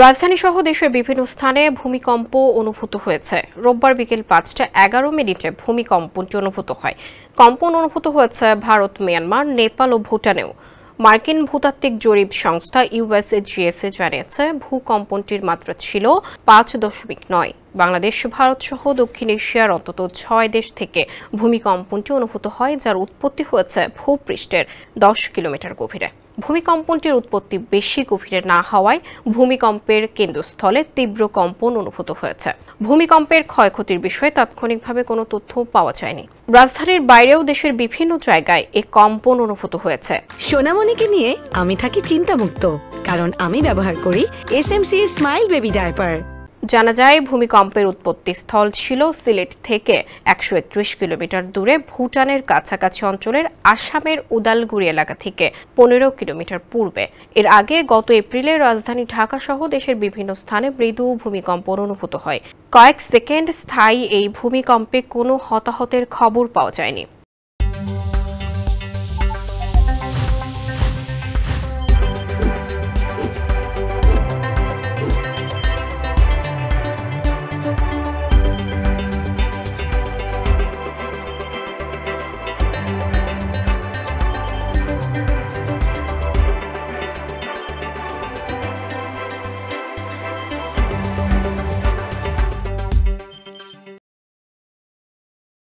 রাজধানী সহ দেশের বিভিন্ন স্থানে ভূমিকম্প অনুভূত হয়েছে। রোববার বিকেল ৫টা ১১ ভূমিকম্পটি অনুভূত হয়। কম্পন অনুভূত হয়েছে ভারত, মিয়ানমার, নেপাল ও ভুটানেও। মার্কিন ভূতাত্ত্বিক জরিপ সংস্থা ইউএসজিএস জানিয়েছে ভূকম্পনটির মাত্রা ছিল ৫.৯। বাংলাদেশ, ভারত সহ দক্ষিণ এশিয়ার অন্তত ৬ দেশ থেকে ভূমিকম্পনটি অনুভূত হয়, যার উৎপত্তি হয়েছে ভূপৃষ্ঠের ১০ কিলোমিটার গভীরে। ভূমিকম্পনটির উৎপত্তি বেশি গভীরে না হওয়ায় ভূমিকম্পের কেন্দ্রস্থলে তীব্র কম্পন অনুভূত হয়েছে। ভূমিকম্পের ক্ষয়ক্ষতির বিষয়ে তাৎক্ষণিকভাবে কোনো তথ্য পাওয়া যায়নি। রাজধানীর বাইরেও দেশের বিভিন্ন জায়গায় এ কম্পন অনুভূত হয়েছে। সোনামণিকে নিয়ে আমি থাকি চিন্তামুক্ত, কারণ আমি ব্যবহার করি এসএমসি স্মাইল বেবি ডায়পার। জানা যায় ভূমিকম্পের উৎপত্তি স্থল ছিল সিলেট থেকে ১৩১ কিলোমিটার দূরে ভুটানের কাছাকাছি অঞ্চলের আসামের উদালগুড়ি এলাকা থেকে ১৫ কিলোমিটার পূর্বে। এর আগে গত এপ্রিলে রাজধানী ঢাকা সহ দেশের বিভিন্ন স্থানে মৃদু ভূমিকম্প অনুভূত হয়। কয়েক সেকেন্ড স্থায়ী এই ভূমিকম্পে কোনো হতাহতের খবর পাওয়া যায়নি।